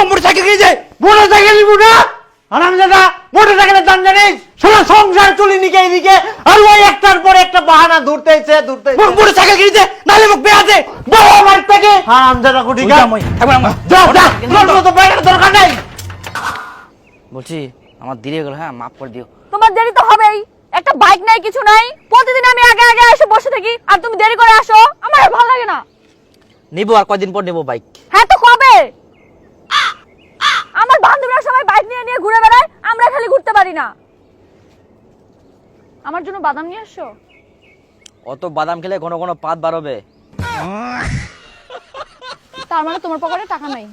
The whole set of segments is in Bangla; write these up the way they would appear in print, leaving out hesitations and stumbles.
মোটরসাইকেল কিনেছে। মোটরসাইকেল নিবো না হারামজাদা, মোটরসাইকেলের দাম জানিস? সারা সংসার চলি নিকে এদিকে, আর ওই একটার পর একটা বাহানা ধরতেছে। মোটরসাইকেল কিনেছে, নালে মুখ বেয়ে আছে বাবা আমার থেকে। হারামজাদা কোটি যা যা, তোর তো বাইরের দরকার নেই। বলছি আমার দেরি হয়ে গেল, হ্যাঁ মাফ করে দিও। তোমার দেরি তো হবেই, একটা বাইক নাই কিছু নাই, প্রতিদিন আমি আগে আগে এসে বসে থাকি আর তুমি দেরি করে আসো, আমার আর ভালো লাগে না। নিবো, আর কয়দিন পর নেবো বাইক। হ্যাঁ তো কবে? আমার বান্ধবীরা সবাই বাইক নিয়ে নিয়ে ঘুরে বেড়ায়, আমরা খালি ঘুরতে পারি না। আমার জন্য বাদাম নিয়ে আসো। অত বাদাম খেলে ঘন ঘন পাত বার হবে। তার মানে তোমার পকেটে টাকা নাই।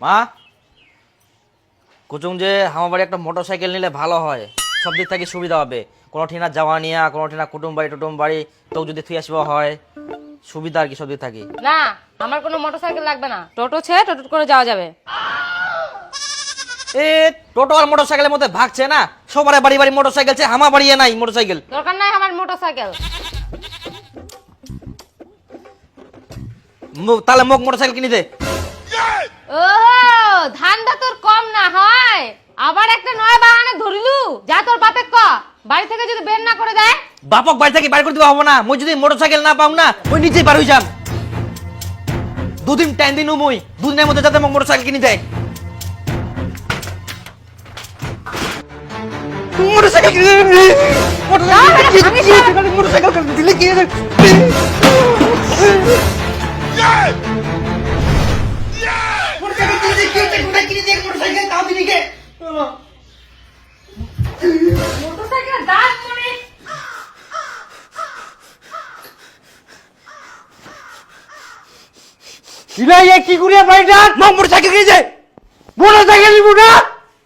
মা কুচুং যে আমার বাড়ি একটা মোটরসাইকেল নিলে ভালো হয়, সব দিক থেকে সুবিধা হবে। কোনো ঠিনা যাওয়া নিয়া, কোনো ঠিনা কুটুম বাড়ি তো যদি থুই আসবা হয় সুবিধা আর কি, সব দিক থাকি। না, আমার কোনো মোটরসাইকেল লাগবে না, টোটো ছে টোটো করে যাওয়া যাবে। এ টোটো আর মোটরসাইকেলের মধ্যে ভাগছে না, সবার বাড়ি বাড়ি মোটরসাইকেল আছে, আমার বাড়ি নাই মোটরসাইকেল। দরকার নাই আমার মোটরসাইকেল। তাহলে মোক মোটরসাইকেল কিনে দে। ওহো, ধান্দা তোর কম না হয়, আবার একটা নয় বাহানা ধরিলু। যা তোর বাপে ক, বাড়ি থেকে যদি বের না করে দেয়। বাপক বাড়ি থেকে বাইর করে দিবা হবো না, মই যদি মোটরসাইকেল না পাও না ওই নিচেই বার হয়ে যাম। দুদিন টাইম দিন, মই দুদিনের মধ্যে যাতে মোক মোটরসাইকেল কিনে দেয়। মোটরসাইকেল কিনে দে, মোটরসাইকেল দিলে কিনে দে। মোটরসাইকেল দাস মনে কি করিয়া বাড়িটা মোটরসাইকেল কিনেছে। মোটরসাইকেল নিবো না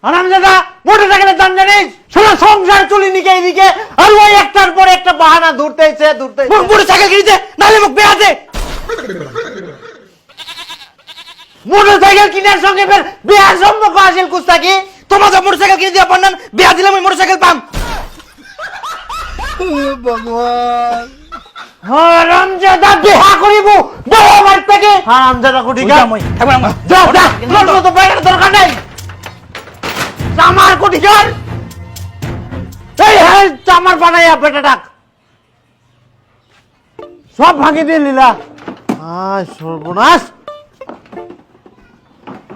হারামজাদা, মোটরসাইকেলের দাম জানিস? সারা সংসার চলি নিকে এদিকে, আর ওই একটার পর একটা বাহানা ধরতেছে। মোটরসাইকেল কিনেছে, নালে মুখ বেয়ে আছে। মোটরসাইকেল কিনার সঙ্গে ফের বিয়ার সম্পর্ক আসিল কুস্তাকি। তোমার মোটরসাইকেল কিনে দিয়া পান্নান, বিয়া দিলে আমি মোটরসাইকেল পাম। ভগবান, হারামজাদা বিয়া করিব বাবা আমার থেকে। হারামজাদা কোটি যা যা, তোর তো বাইরের দরকার নেই। আমার কোটি যার এই হ্যাঁ আমার বানাইয়া বেটাটাক সব ভাঙি দিয়ে লীলা। সর্বনাশ।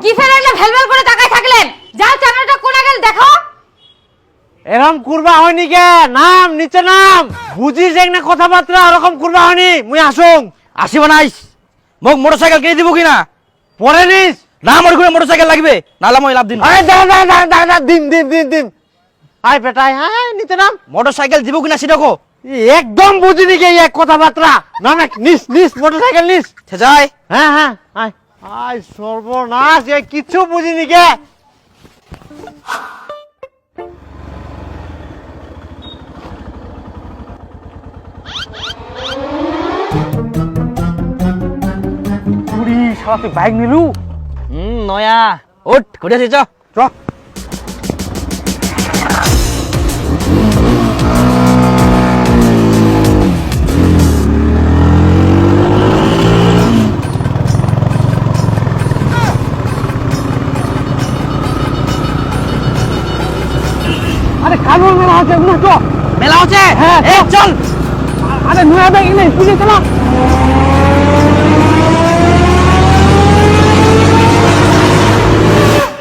কি ফেরাইলে ভেলভেল করে তাকাই থাকলেন? যাও চ্যানেলটা কোনা গেল দেখো। এরকম করবা হয়নি কে? নাম নিচে নাম, বুঝিস না কথাবার্তা, ওরকম করবা হয়নি। মুই আসুন আসিব নাইস, মোক মোটরসাইকেল কিনে দিব কিনা পরে নিস না? আমার ঘুরে মোটরসাইকেল লাগবে, নাহলে মই লাভ দিন। আরে দা দিন আয় বেটাই, হ্যাঁ নিচে নাম। মোটরসাইকেল দিব কিনা সেটা কো। একদম বুঝিনি কে এক কথাবার্তা। না নিস মোটরসাইকেল নিস। যাই, হ্যাঁ আয় আয় সর্বনাশ, এ কিছু বুঝিনি কে। শালা তুই বাইক নিলু? নয়া ওঠ ঘুরে আসি, চ। আরে কানুন মেলা হচ্ছে, মেলা হচ্ছে, হ্যাঁ চল। আরে নয়া বাইক নেই, বুঝে চলো।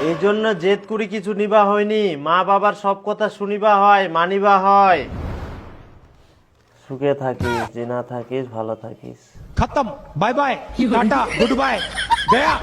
এই জন্য জেদ করি কিছু নিবা হয়নি, মা বাবার সব কথা শুনিবা হয়, মানিবা হয়। সুখে থাকিস, যে না থাকিস ভালো থাকিস। खत्म bye bye tata good bye गया।